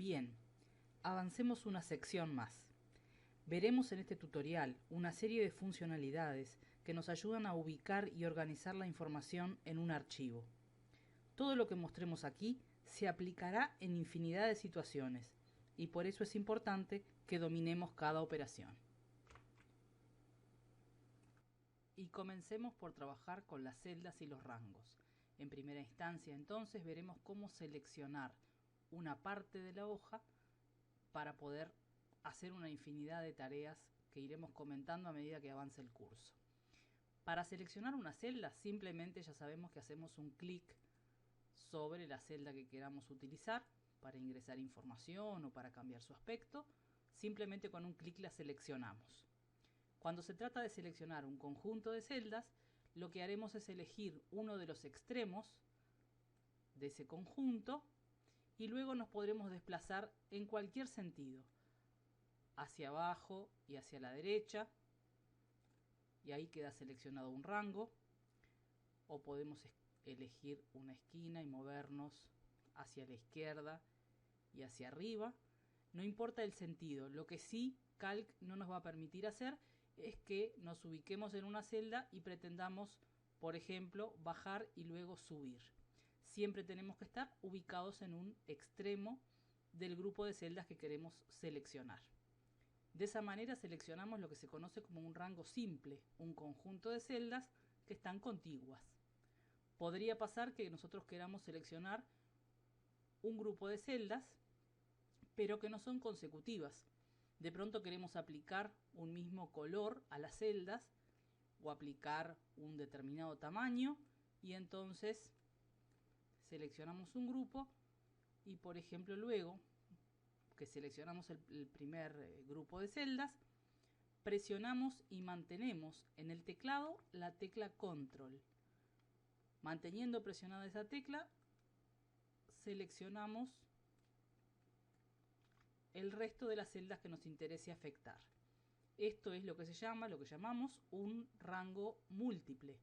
Bien, avancemos una sección más. Veremos en este tutorial una serie de funcionalidades que nos ayudan a ubicar y organizar la información en un archivo. Todo lo que mostremos aquí se aplicará en infinidad de situaciones y por eso es importante que dominemos cada operación. Y comencemos por trabajar con las celdas y los rangos. En primera instancia, entonces, veremos cómo seleccionar una parte de la hoja para poder hacer una infinidad de tareas que iremos comentando a medida que avance el curso. Para seleccionar una celda, simplemente ya sabemos que hacemos un clic sobre la celda que queramos utilizar para ingresar información o para cambiar su aspecto. Simplemente con un clic la seleccionamos. Cuando se trata de seleccionar un conjunto de celdas, lo que haremos es elegir uno de los extremos de ese conjunto y luego nos podremos desplazar en cualquier sentido, hacia abajo y hacia la derecha, y ahí queda seleccionado un rango, o podemos elegir una esquina y movernos hacia la izquierda y hacia arriba. No importa el sentido, lo que sí Calc no nos va a permitir hacer es que nos ubiquemos en una celda y pretendamos, por ejemplo, bajar y luego subir. Siempre tenemos que estar ubicados en un extremo del grupo de celdas que queremos seleccionar. De esa manera seleccionamos lo que se conoce como un rango simple, un conjunto de celdas que están contiguas. Podría pasar que nosotros queramos seleccionar un grupo de celdas, pero que no son consecutivas. De pronto queremos aplicar un mismo color a las celdas o aplicar un determinado tamaño y entonces seleccionamos un grupo y, por ejemplo, luego que seleccionamos el primer grupo de celdas, presionamos y mantenemos en el teclado la tecla Control. Manteniendo presionada esa tecla, seleccionamos el resto de las celdas que nos interese afectar. Esto es lo que llamamos un rango múltiple.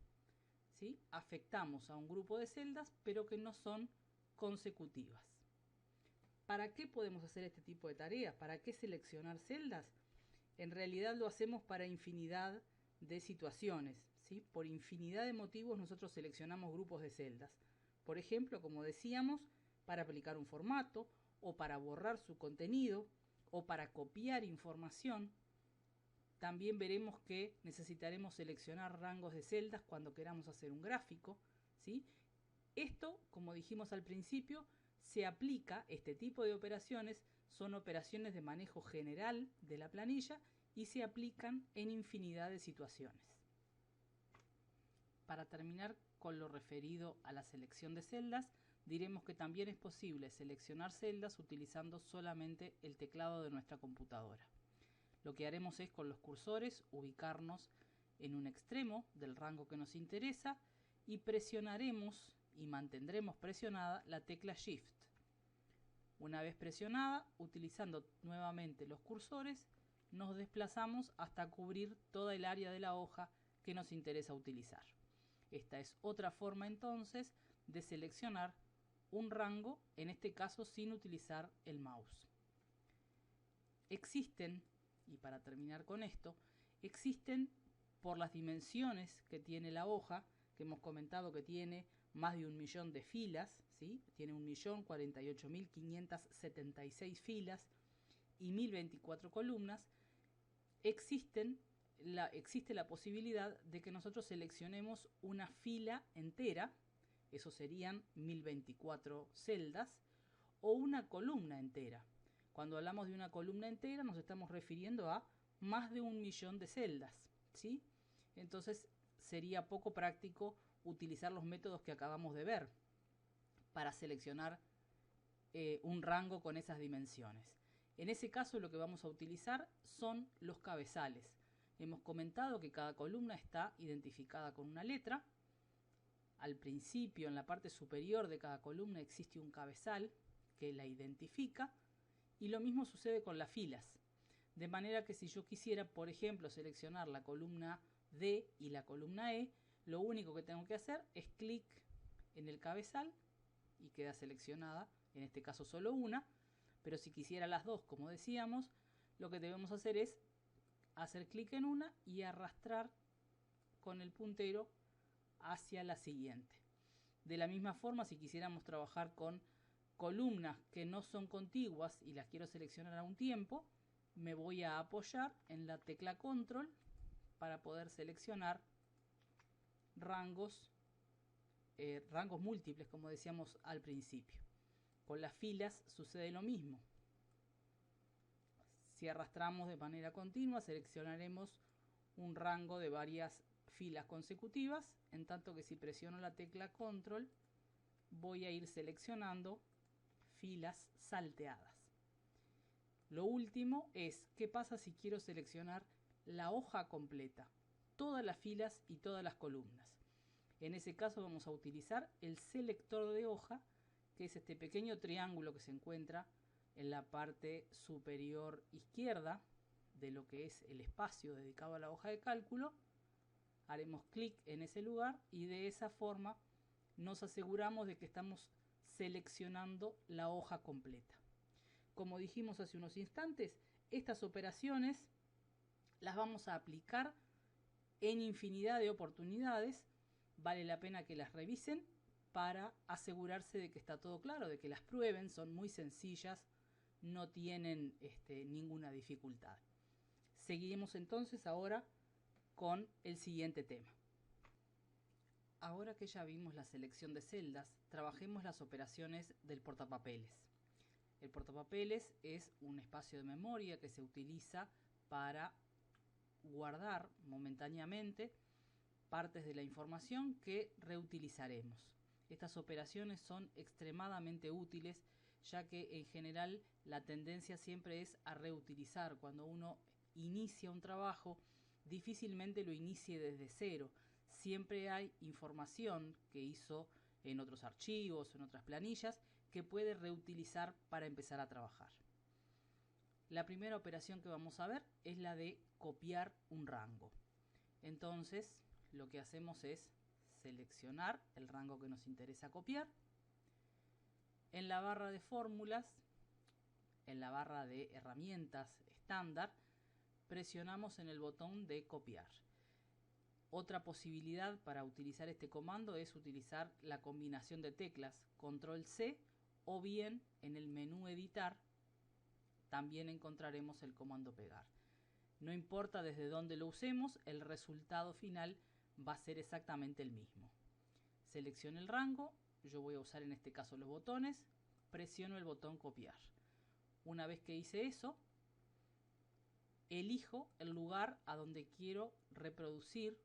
¿Sí? Afectamos a un grupo de celdas, pero que no son consecutivas. ¿Para qué podemos hacer este tipo de tareas? ¿Para qué seleccionar celdas? En realidad lo hacemos para infinidad de situaciones, ¿sí? Por infinidad de motivos nosotros seleccionamos grupos de celdas. Por ejemplo, como decíamos, para aplicar un formato, o para borrar su contenido, o para copiar información. También veremos que necesitaremos seleccionar rangos de celdas cuando queramos hacer un gráfico, ¿sí? Esto, como dijimos al principio, se aplica, este tipo de operaciones son operaciones de manejo general de la planilla y se aplican en infinidad de situaciones. Para terminar con lo referido a la selección de celdas, diremos que también es posible seleccionar celdas utilizando solamente el teclado de nuestra computadora. Lo que haremos es con los cursores ubicarnos en un extremo del rango que nos interesa y presionaremos y mantendremos presionada la tecla Shift. Una vez presionada, utilizando nuevamente los cursores, nos desplazamos hasta cubrir toda el área de la hoja que nos interesa utilizar. Esta es otra forma entonces de seleccionar un rango, en este caso sin utilizar el mouse. Existen, y para terminar con esto, existen por las dimensiones que tiene la hoja, que hemos comentado que tiene más de 1.000.000 de filas, ¿sí? Tiene 1.048.576 filas y 1.024 columnas. Existe la posibilidad de que nosotros seleccionemos una fila entera, eso serían 1.024 celdas, o una columna entera. Cuando hablamos de una columna entera nos estamos refiriendo a más de 1.000.000 de celdas, ¿sí? Entonces sería poco práctico utilizar los métodos que acabamos de ver para seleccionar un rango con esas dimensiones. En ese caso lo que vamos a utilizar son los cabezales. Hemos comentado que cada columna está identificada con una letra. Al principio, en la parte superior de cada columna existe un cabezal que la identifica y lo mismo sucede con las filas. De manera que si yo quisiera, por ejemplo, seleccionar la columna D y la columna E, lo único que tengo que hacer es clic en el cabezal y queda seleccionada, en este caso solo una, Pero si quisiera las dos, como decíamos, lo que debemos hacer es hacer clic en una y arrastrar con el puntero hacia la siguiente. De la misma forma, si quisiéramos trabajar con columnas que no son contiguas y las quiero seleccionar a un tiempo, me voy a apoyar en la tecla control para poder seleccionar rangos múltiples, como decíamos al principio. Con las filas sucede lo mismo. Si arrastramos de manera continua, seleccionaremos un rango de varias filas consecutivas, en tanto que si presiono la tecla control voy a ir seleccionando filas salteadas. Lo último es, ¿qué pasa si quiero seleccionar la hoja completa? Todas las filas y todas las columnas. En ese caso vamos a utilizar el selector de hoja, que es este pequeño triángulo que se encuentra en la parte superior izquierda de lo que es el espacio dedicado a la hoja de cálculo. Haremos clic en ese lugar y de esa forma nos aseguramos de que estamos seleccionando la hoja completa. Como dijimos hace unos instantes, estas operaciones las vamos a aplicar en infinidad de oportunidades. Vale la pena que las revisen para asegurarse de que está todo claro, de que las prueben, son muy sencillas, no tienen ninguna dificultad. Seguiremos entonces ahora con el siguiente tema. Ahora que ya vimos la selección de celdas, trabajemos las operaciones del portapapeles. El portapapeles es un espacio de memoria que se utiliza para guardar momentáneamente partes de la información que reutilizaremos. Estas operaciones son extremadamente útiles, ya que en general la tendencia siempre es a reutilizar. Cuando uno inicia un trabajo, difícilmente lo inicie desde cero. Siempre hay información que hizo en otros archivos, en otras planillas, que puede reutilizar para empezar a trabajar. La primera operación que vamos a ver es la de copiar un rango. Entonces, lo que hacemos es seleccionar el rango que nos interesa copiar. En la barra de fórmulas, en la barra de herramientas estándar, presionamos en el botón de copiar. Otra posibilidad para utilizar este comando es utilizar la combinación de teclas Control C o bien en el menú editar también encontraremos el comando pegar. No importa desde dónde lo usemos, el resultado final va a ser exactamente el mismo. Selecciono el rango, yo voy a usar en este caso los botones, presiono el botón copiar. Una vez que hice eso, elijo el lugar a donde quiero reproducir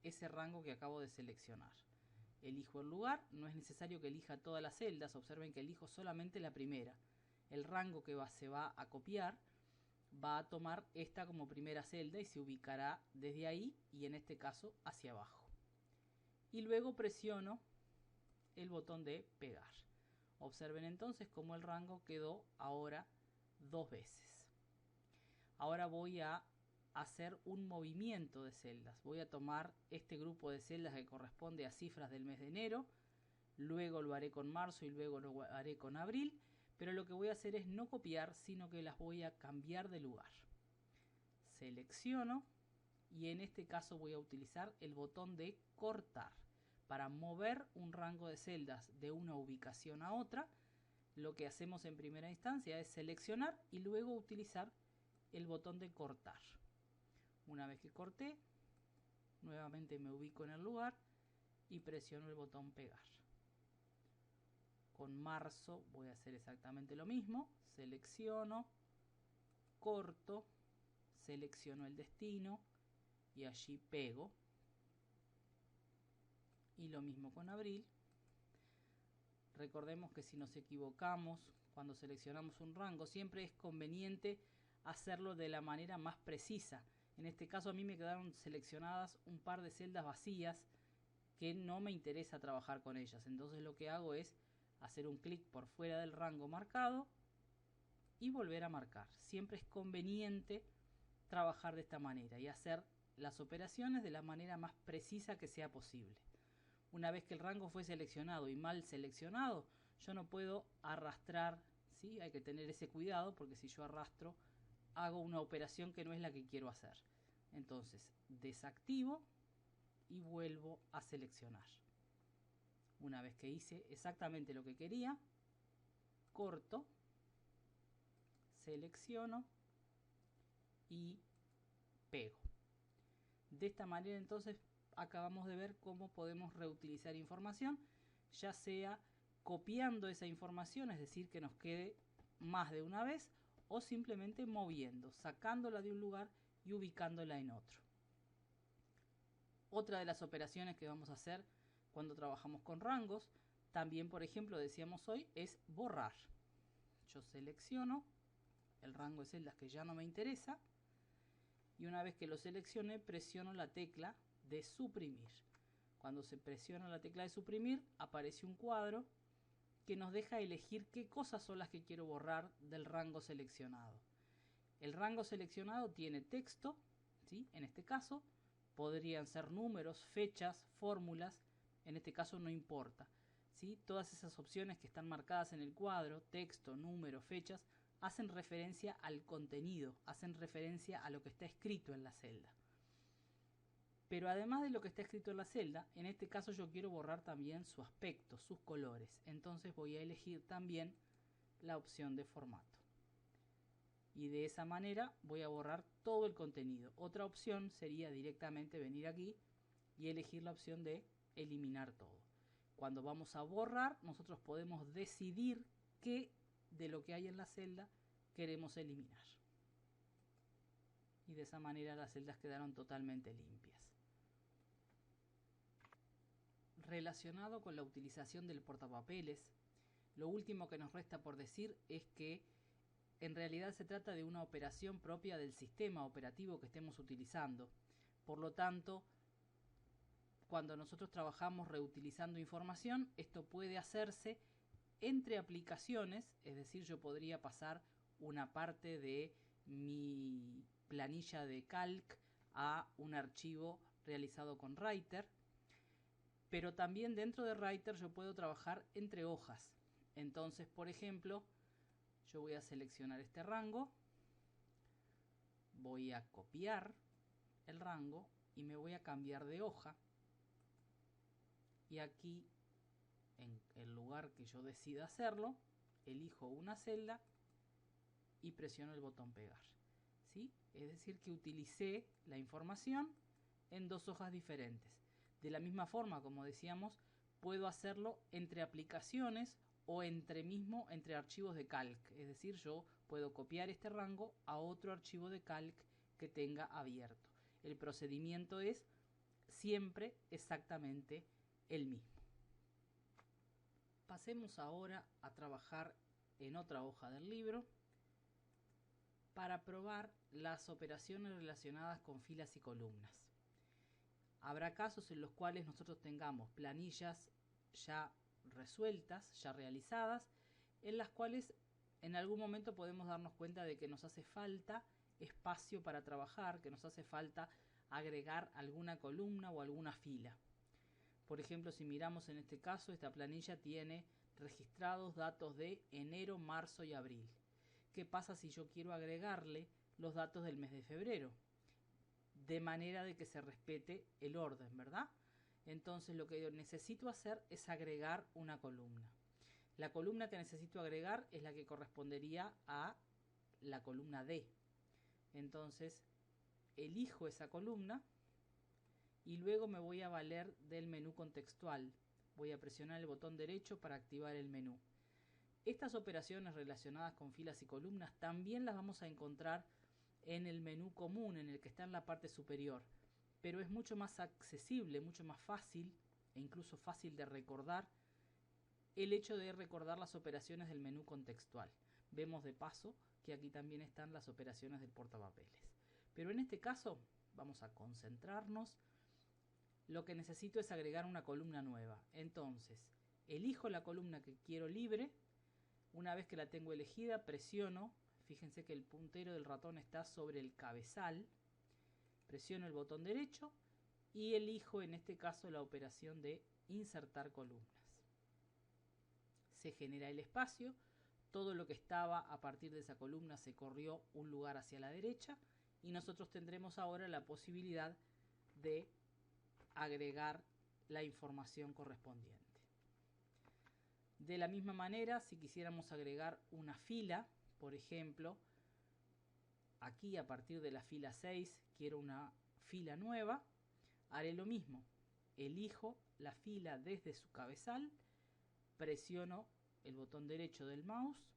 ese rango que acabo de seleccionar. Elijo el lugar, no es necesario que elija todas las celdas, observen que elijo solamente la primera. El rango que se va a copiar va a tomar esta como primera celda y se ubicará desde ahí y en este caso hacia abajo. Y luego presiono el botón de pegar. Observen entonces cómo el rango quedó ahora 2 veces. Ahora voy a hacer un movimiento de celdas. Voy a tomar este grupo de celdas que corresponde a cifras del mes de enero, luego lo haré con marzo y luego lo haré con abril, pero lo que voy a hacer es no copiar, sino que las voy a cambiar de lugar. Selecciono y en este caso voy a utilizar el botón de cortar para mover un rango de celdas de una ubicación a otra. Lo que hacemos en primera instancia es seleccionar y luego utilizar el botón de cortar. Una vez que corté, nuevamente me ubico en el lugar y presiono el botón pegar. Con marzo voy a hacer exactamente lo mismo. Selecciono, corto, selecciono el destino y allí pego. Y lo mismo con abril. Recordemos que si nos equivocamos cuando seleccionamos un rango, siempre es conveniente hacerlo de la manera más precisa. En este caso a mí me quedaron seleccionadas un par de celdas vacías que no me interesa trabajar con ellas. Entonces lo que hago es hacer un clic por fuera del rango marcado y volver a marcar. Siempre es conveniente trabajar de esta manera y hacer las operaciones de la manera más precisa que sea posible. Una vez que el rango fue seleccionado y mal seleccionado, yo no puedo arrastrar ¿sí? Hay que tener ese cuidado porque si yo arrastro, hago una operación que no es la que quiero hacer. Entonces, desactivo y vuelvo a seleccionar. Una vez que hice exactamente lo que quería, corto, selecciono y pego. De esta manera entonces acabamos de ver cómo podemos reutilizar información, ya sea copiando esa información, es decir, que nos quede más de una vez, o simplemente moviendo, sacándola de un lugar y ubicándola en otro. Otra de las operaciones que vamos a hacer cuando trabajamos con rangos, también por ejemplo decíamos hoy, es borrar. Yo selecciono el rango de celdas que ya no me interesa y una vez que lo seleccione presiono la tecla de suprimir. Cuando se presiona la tecla de suprimir aparece un cuadro que nos deja elegir qué cosas son las que quiero borrar del rango seleccionado. El rango seleccionado tiene texto, ¿sí? En este caso podrían ser números, fechas, fórmulas, en este caso no importa, ¿sí? Todas esas opciones que están marcadas en el cuadro, texto, número, fechas, hacen referencia al contenido, hacen referencia a lo que está escrito en la celda. Pero además de lo que está escrito en la celda, en este caso yo quiero borrar también su aspecto, sus colores. Entonces voy a elegir también la opción de formato. Y de esa manera voy a borrar todo el contenido. Otra opción sería directamente venir aquí y elegir la opción de eliminar todo. Cuando vamos a borrar, nosotros podemos decidir qué de lo que hay en la celda queremos eliminar. Y de esa manera las celdas quedaron totalmente limpias. Relacionado con la utilización del portapapeles, lo último que nos resta por decir es que en realidad se trata de una operación propia del sistema operativo que estemos utilizando. Por lo tanto, cuando nosotros trabajamos reutilizando información, esto puede hacerse entre aplicaciones, es decir, yo podría pasar una parte de mi planilla de Calc a un archivo realizado con Writer, pero también dentro de Writer yo puedo trabajar entre hojas. Entonces, por ejemplo, yo voy a seleccionar este rango, voy a copiar el rango y me voy a cambiar de hoja. Y aquí, en el lugar que yo decida hacerlo, elijo una celda y presiono el botón pegar. ¿Sí? Es decir, que utilicé la información en dos hojas diferentes. De la misma forma, como decíamos, puedo hacerlo entre aplicaciones o entre archivos de Calc. Es decir, yo puedo copiar este rango a otro archivo de Calc que tenga abierto. El procedimiento es siempre exactamente el mismo. Pasemos ahora a trabajar en otra hoja del libro para probar las operaciones relacionadas con filas y columnas. Habrá casos en los cuales nosotros tengamos planillas ya resueltas, ya realizadas, en las cuales en algún momento podemos darnos cuenta de que nos hace falta espacio para trabajar, que nos hace falta agregar alguna columna o alguna fila. Por ejemplo, si miramos en este caso, esta planilla tiene registrados datos de enero, marzo y abril. ¿Qué pasa si yo quiero agregarle los datos del mes de febrero? De manera de que se respete el orden, ¿verdad? Entonces lo que yo necesito hacer es agregar una columna. La columna que necesito agregar es la que correspondería a la columna D. Entonces elijo esa columna y luego me voy a valer del menú contextual. Voy a presionar el botón derecho para activar el menú. Estas operaciones relacionadas con filas y columnas también las vamos a encontrar en el menú común, en el que está en la parte superior, pero es mucho más accesible, mucho más fácil e incluso fácil de recordar el hecho de recordar las operaciones del menú contextual. Vemos de paso que aquí también están las operaciones del portapapeles. Pero en este caso vamos a concentrarnos. Lo que necesito es agregar una columna nueva. Entonces, elijo la columna que quiero libre. Una vez que la tengo elegida, presiono. Fíjense que el puntero del ratón está sobre el cabezal. Presiono el botón derecho y elijo en este caso la operación de insertar columnas. Se genera el espacio todo lo que estaba a partir de esa columna se corrió un lugar hacia la derecha y nosotros tendremos ahora la posibilidad de agregar la información correspondiente. De la misma manera, si quisiéramos agregar una fila, por ejemplo, aquí a partir de la fila 6 quiero una fila nueva, haré lo mismo. Elijo la fila desde su cabezal, presiono el botón derecho del mouse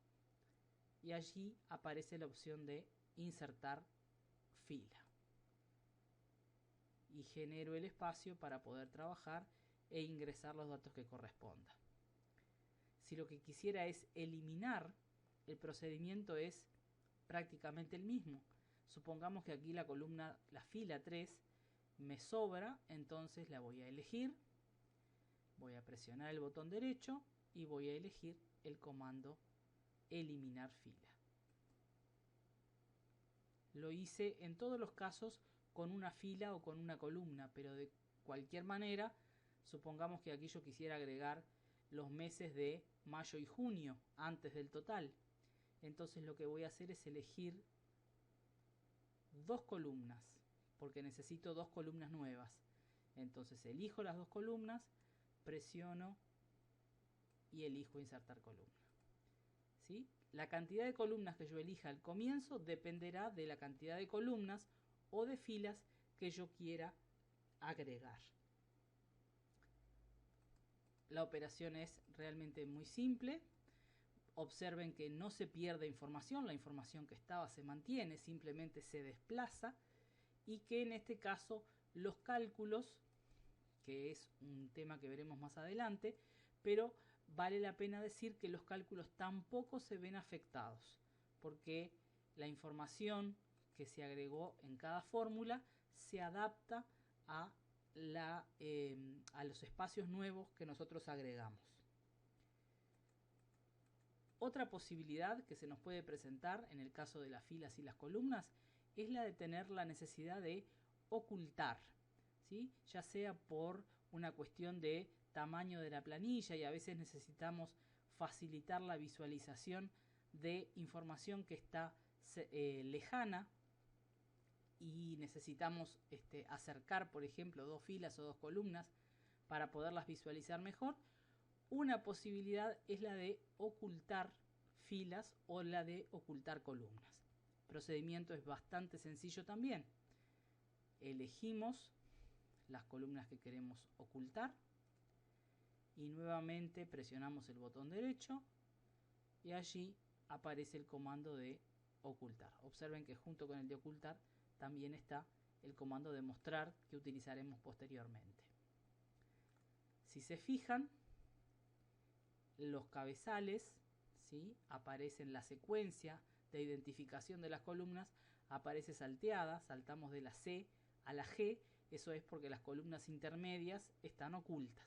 y allí aparece la opción de insertar fila. Y genero el espacio para poder trabajar e ingresar los datos que correspondan. Si lo que quisiera es eliminar, el procedimiento es prácticamente el mismo. Supongamos que aquí la columna, la fila 3, me sobra, entonces la voy a elegir, voy a presionar el botón derecho y voy a elegir el comando eliminar fila. Lo hice en todos los casos con una fila o con una columna, pero de cualquier manera, supongamos que aquí yo quisiera agregar los meses de mayo y junio antes del total. Entonces lo que voy a hacer es elegir dos columnas, porque necesito dos columnas nuevas. Entonces elijo las dos columnas, presiono y elijo insertar columna. ¿Sí? La cantidad de columnas que yo elija al comienzo dependerá de la cantidad de columnas o de filas que yo quiera agregar. La operación es realmente muy simple. Observen que no se pierde información, la información que estaba se mantiene, simplemente se desplaza, y que en este caso los cálculos, que es un tema que veremos más adelante, pero vale la pena decir que los cálculos tampoco se ven afectados, porque la información que se agregó en cada fórmula se adapta a los espacios nuevos que nosotros agregamos. Otra posibilidad que se nos puede presentar en el caso de las filas y las columnas es la de tener la necesidad de ocultar, ¿sí? Ya sea por una cuestión de tamaño de la planilla, y a veces necesitamos facilitar la visualización de información que está lejana y necesitamos acercar, por ejemplo, dos filas o dos columnas para poderlas visualizar mejor. Una posibilidad es la de ocultar filas o la de ocultar columnas. El procedimiento es bastante sencillo también. Elegimos las columnas que queremos ocultar y nuevamente presionamos el botón derecho y allí aparece el comando de ocultar. Observen que junto con el de ocultar también está el comando de mostrar, que utilizaremos posteriormente. Si se fijan, los cabezales, ¿sí?, aparecen la secuencia de identificación de las columnas, aparece salteada, saltamos de la C a la G, eso es porque las columnas intermedias están ocultas.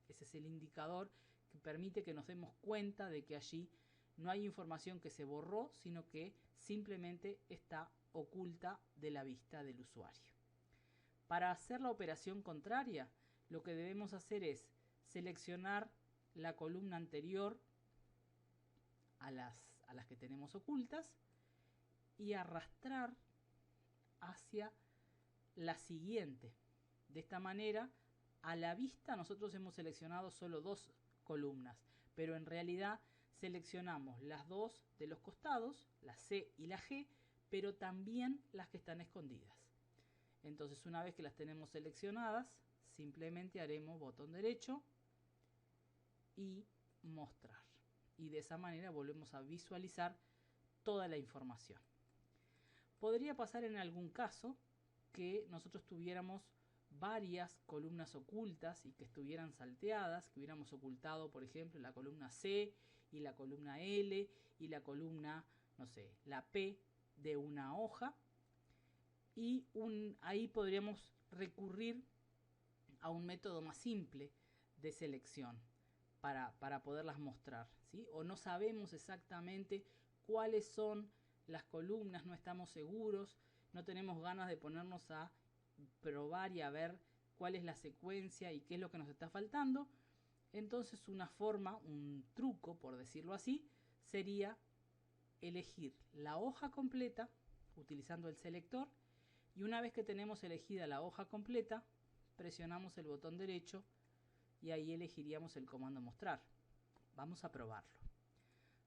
Ese es el indicador que permite que nos demos cuenta de que allí no hay información que se borró, sino que simplemente está oculta de la vista del usuario. Para hacer la operación contraria, lo que debemos hacer es seleccionar la columna anterior a las que tenemos ocultas y arrastrar hacia la siguiente. De esta manera, a la vista nosotros hemos seleccionado solo dos columnas, pero en realidad seleccionamos las dos de los costados, la C y la G, pero también las que están escondidas. Entonces, una vez que las tenemos seleccionadas, simplemente haremos botón derecho y mostrar. Y de esa manera volvemos a visualizar toda la información. Podría pasar en algún caso que nosotros tuviéramos varias columnas ocultas y que estuvieran salteadas, que hubiéramos ocultado, por ejemplo, la columna C y la columna L y la columna, no sé, la P de una hoja, y ahí podríamos recurrir a un método más simple de selección para poderlas mostrar, ¿sí? O no sabemos exactamente cuáles son las columnas, no estamos seguros, no tenemos ganas de ponernos a probar y a ver cuál es la secuencia y qué es lo que nos está faltando. Entonces una forma, un truco, por decirlo así, sería elegir la hoja completa utilizando el selector, y una vez que tenemos elegida la hoja completa, presionamos el botón derecho y ahí elegiríamos el comando mostrar. Vamos a probarlo.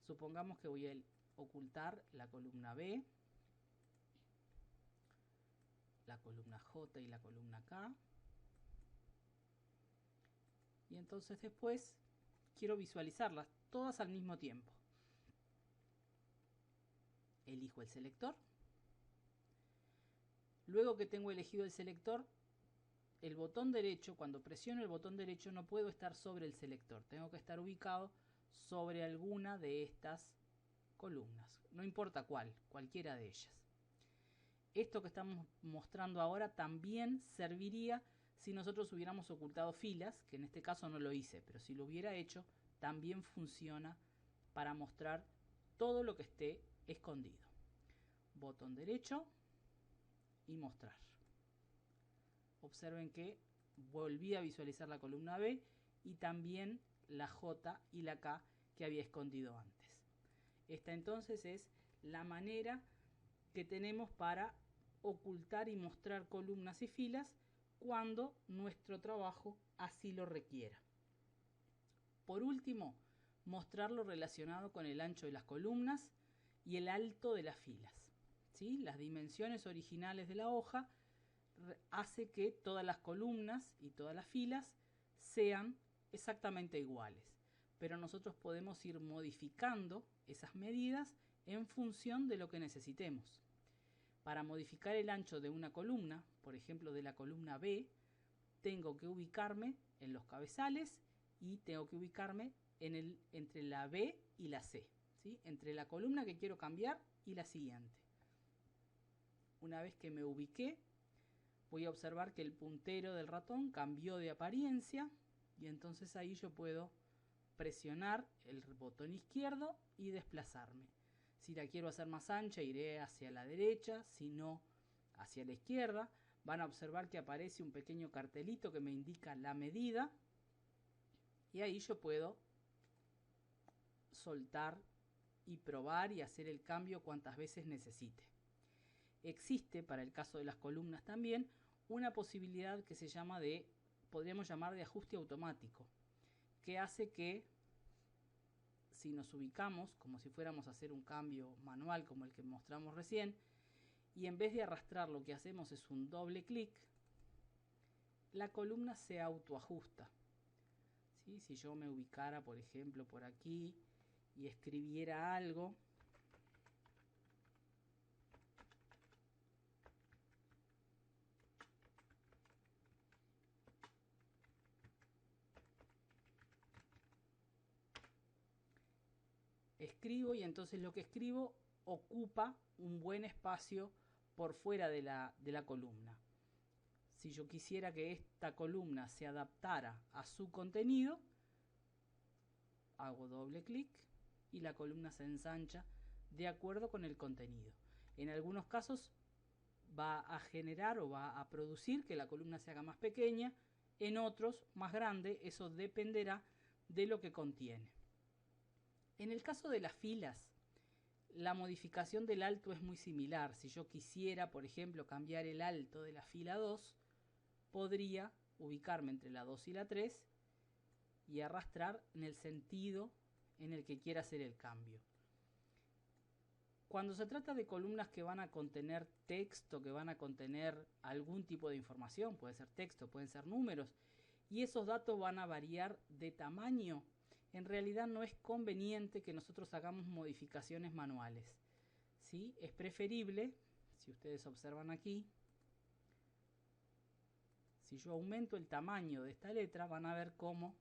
Supongamos que voy a ocultar la columna B, la columna J y la columna K, y entonces después quiero visualizarlas todas al mismo tiempo. Elijo el selector. Luego que tengo elegido el selector, el botón derecho, cuando presiono el botón derecho no puedo estar sobre el selector, tengo que estar ubicado sobre alguna de estas columnas, no importa cuál, cualquiera de ellas. Esto que estamos mostrando ahora también serviría si nosotros hubiéramos ocultado filas, que en este caso no lo hice, pero si lo hubiera hecho, también funciona para mostrar todo lo que esté escondido. Botón derecho y mostrar. Observen que volví a visualizar la columna B y también la J y la K que había escondido antes. Esta entonces es la manera que tenemos para ocultar y mostrar columnas y filas cuando nuestro trabajo así lo requiera. Por último, mostrar lo relacionado con el ancho de las columnas y el alto de las filas. ¿Sí? Las dimensiones originales de la hoja hace que todas las columnas y todas las filas sean exactamente iguales, pero nosotros podemos ir modificando esas medidas en función de lo que necesitemos. Para modificar el ancho de una columna, por ejemplo de la columna B, tengo que ubicarme en los cabezales y tengo que ubicarme entre la B y la C, ¿sí? Entre la columna que quiero cambiar y la siguiente. Una vez que me ubiqué, voy a observar que el puntero del ratón cambió de apariencia y entonces ahí yo puedo presionar el botón izquierdo y desplazarme. Si la quiero hacer más ancha, iré hacia la derecha, si no, hacia la izquierda. Van a observar que aparece un pequeño cartelito que me indica la medida y ahí yo puedo soltar y probar y hacer el cambio cuantas veces necesite. Existe, para el caso de las columnas también, una posibilidad que se llama podríamos llamar de ajuste automático, que hace que si nos ubicamos como si fuéramos a hacer un cambio manual como el que mostramos recién, y en vez de arrastrar lo que hacemos es un doble clic, la columna se autoajusta. ¿Sí? Si yo me ubicara, por ejemplo, por aquí y escribiera algo, escribo y entonces lo que escribo ocupa un buen espacio por fuera de la columna. Si yo quisiera que esta columna se adaptara a su contenido, hago doble clic y la columna se ensancha de acuerdo con el contenido. En algunos casos va a generar o va a producir que la columna se haga más pequeña, en otros más grande, eso dependerá de lo que contiene. En el caso de las filas, la modificación del alto es muy similar. Si yo quisiera, por ejemplo, cambiar el alto de la fila 2, podría ubicarme entre la 2 y la 3 y arrastrar en el sentido en el que quiera hacer el cambio. Cuando se trata de columnas que van a contener texto, que van a contener algún tipo de información, puede ser texto, pueden ser números, y esos datos van a variar de tamaño, en realidad no es conveniente que nosotros hagamos modificaciones manuales. ¿Sí? Es preferible, si ustedes observan aquí, si yo aumento el tamaño de esta letra, van a ver cómo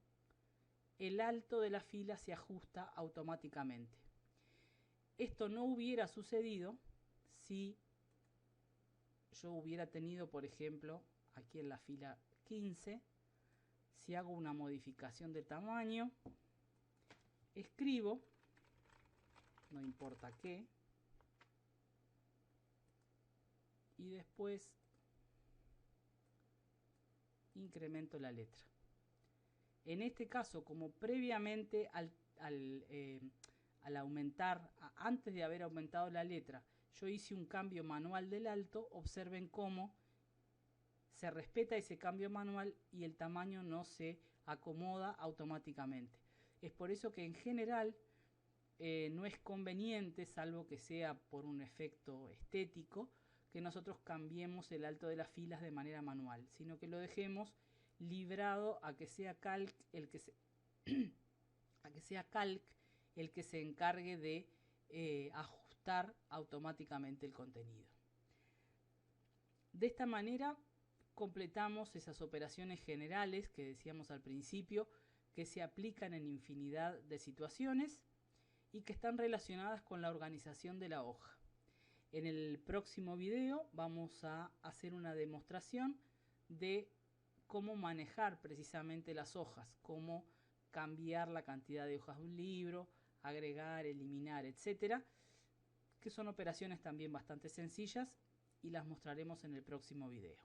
el alto de la fila se ajusta automáticamente. Esto no hubiera sucedido si yo hubiera tenido, por ejemplo, aquí en la fila 15, si hago una modificación de tamaño, escribo, no importa qué, y después incremento la letra. En este caso, como previamente al aumentar, antes de haber aumentado la letra, yo hice un cambio manual del alto, observen cómo se respeta ese cambio manual y el tamaño no se acomoda automáticamente. Es por eso que en general no es conveniente, salvo que sea por un efecto estético, que nosotros cambiemos el alto de las filas de manera manual, sino que lo dejemos librado a que sea Calc el que se a que sea Calc el que se encargue de ajustar automáticamente el contenido. De esta manera completamos esas operaciones generales que decíamos al principio, que se aplican en infinidad de situaciones y que están relacionadas con la organización de la hoja. En el próximo video vamos a hacer una demostración de cómo manejar precisamente las hojas, cómo cambiar la cantidad de hojas de un libro, agregar, eliminar, etcétera, que son operaciones también bastante sencillas y las mostraremos en el próximo video.